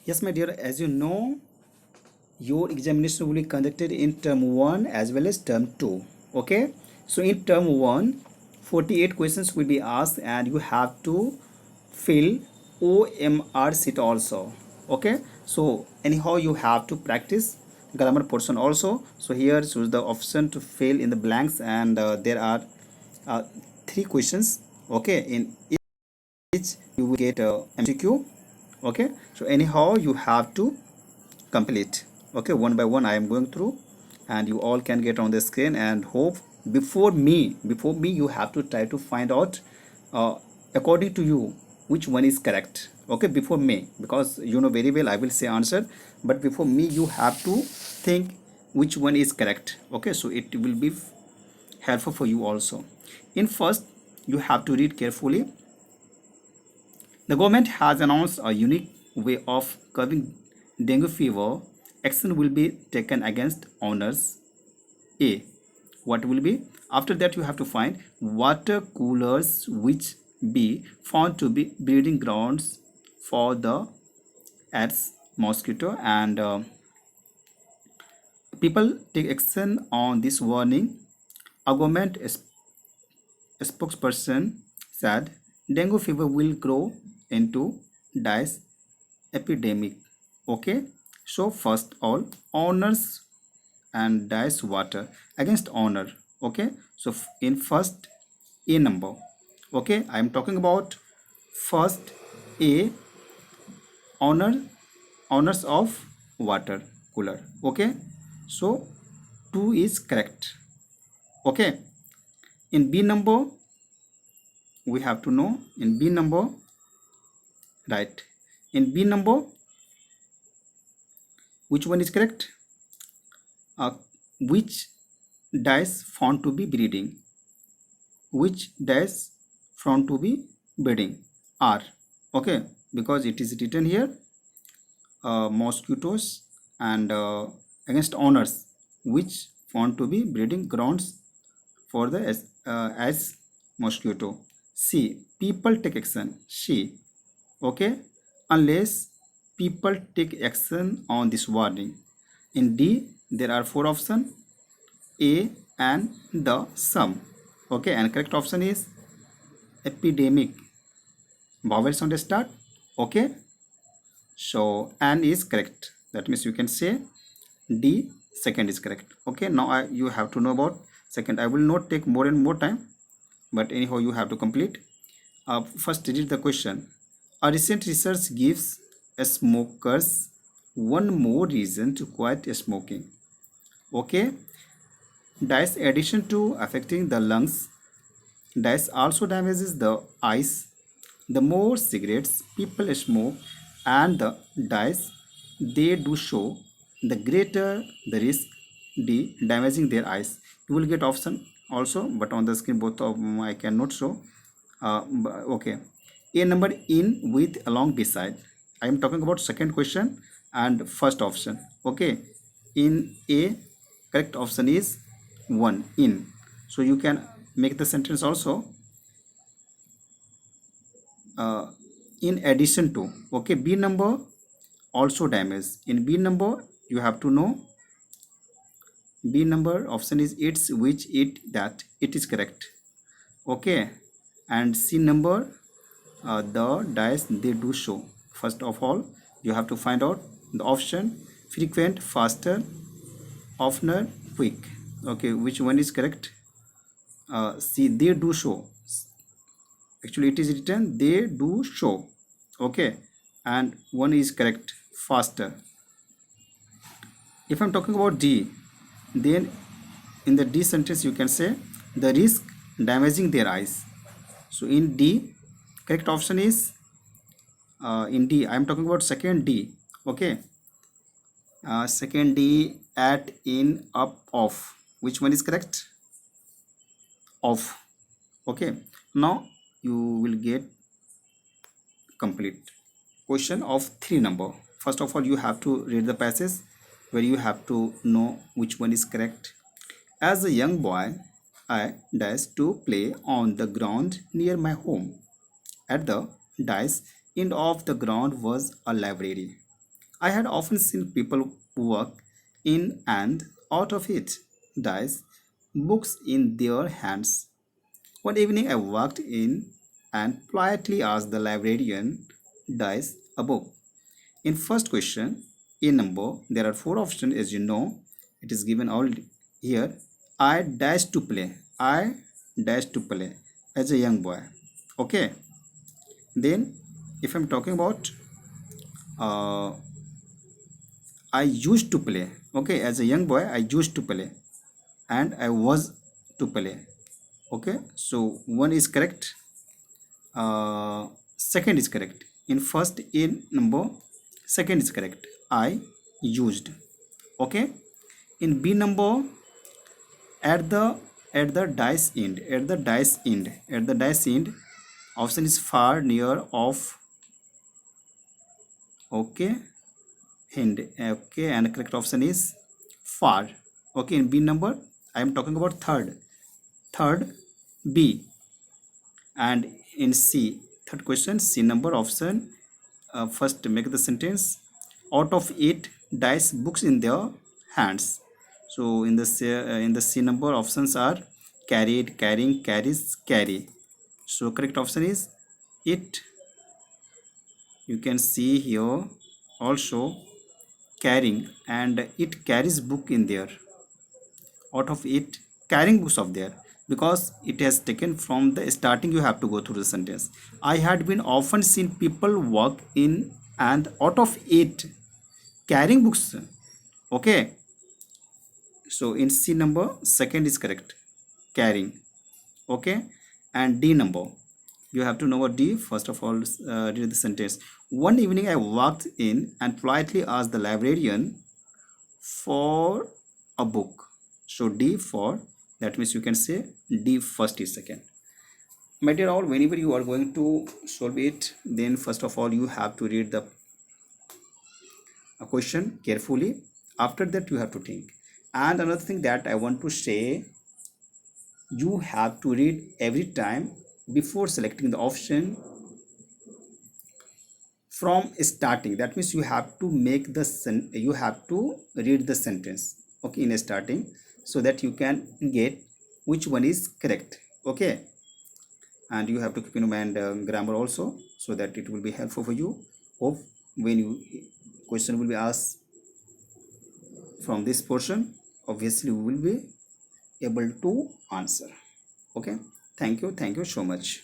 Yes, my dear, as you know, your examination will be conducted in term 1 as well as term 2. Okay, so in term 1, 48 questions will be asked and you have to fill OMR sheet also. Okay, so anyhow, you have to practice grammar portion also. So here choose the option to fill in the blanks, and there are uh, three questions. Okay, in each you will get a MCQ. Okay, so anyhow, you have to complete. Okay, one by one I am going through, and you all can get on the screen, and hope before me you have to try to find out uh, according to you which one is correct. Okay, before me, because you know very well I will say answer, but before me you have to think which one is correct. Okay, so it will be helpful for you also. In first, you have to read carefully. The government has announced a unique way of curbing dengue fever. Action will be taken against owners. A. What will be? After that, you have to find water coolers which be found to be breeding grounds for the Aedes mosquito, and people take action on this warning. A government spokesperson said dengue fever will grow into dice epidemic. Okay, so first all owners and dice water against owner. Okay, so in first A number. Okay, I am talking about first A, owner, owners of water cooler. Okay, so 2 is correct. Okay, in B number we have to know in B number, right? In B number, which one is correct? uh, which dice found to be breeding, which dice found to be breeding? R. Okay, because it is written here mosquitoes and against owners which found to be breeding grounds for the as mosquito. C. People take action. C. Okay, unless people take action on this warning. In D, there are four options: A and the sum. Okay, and correct option is epidemic. Vowel sound start. Okay, so N is correct. That means you can say D second is correct. Okay, now you have to know about second. I will not take more and more time, but anyhow you have to complete. First read the question. A recent research gives smokers one more reason to quit smoking. Okay, dice addition to affecting the lungs, dice also damages the eyes. The more cigarettes people smoke and the dice they do show, the greater the risk the damaging their eyes. You will get option also, but on the screen both of them I cannot show. Okay, A number in, with, along, beside. I am talking about second question and first option. Okay, in A, correct option is 1, in. So you can make the sentence also uh, in addition to. Okay, B number also damage. In B number you have to know B number option is its, which, it, that. It is correct. Okay, and C number the dice they do show. First of all you have to find out the option frequent, faster, oftener, quick. Okay, which one is correct? See, they do show. Actually it is written they do show. Okay, and one is correct, faster. If I'm talking about D, then in the D sentence you can say the risk damaging their eyes. So in D, correct option is in D. I am talking about second D. Okay, second D, at, in, up, off. Which one is correct? Off. Okay, now you will get complete question of 3 number. First of all you have to read the passage where you have to know which one is correct. As a young boy I dash to play on the ground near my home. At the dice end of the ground was a library. I had often seen people work in and out of it, dice, books in their hands. One evening I walked in and politely asked the librarian, dice a book. In first question, in number, there are four options as you know. It is given all here. I dash to play. I dash to play as a young boy. Okay. Then, if I'm talking about, uh, I used to play. Okay, as a young boy, I used to play, and I was to play. Okay, so one is correct. Second is correct. In first in number, second is correct. I used. Okay. In B number, at the dice end, option is far, near, off. Okay, hand. Okay, and correct option is far. Okay, in B number, I am talking about third B. And in C, third question, C number option, first make the sentence, out of 8 dice books in their hands. So in the C number, options are carried, carrying, carries, carry. So correct option is it. You can see here also carrying, and it carries book in there. Out of it, carrying books of there, because it has taken from the starting. You have to go through the sentence. I had been often seen people walk in and out of it, carrying books. Okay, so in C number, second is correct, carrying. Okay, and D number, you have to know what D. First of all, read the sentence. One evening I walked in and politely asked the librarian for a book. So D for, that means you can say D first is second. My dear all, whenever you are going to solve it, then first of all you have to read the question carefully. After that you have to think. And another thing that I want to say, you have to read every time before selecting the option from starting. That means you have to make the you have to read the sentence, okay, in starting, so that you can get which one is correct. Okay, and you have to keep in mind grammar also, so that it will be helpful for you. Hope when you question will be asked from this portion, obviously we will be able to answer. Okay, thank you so much.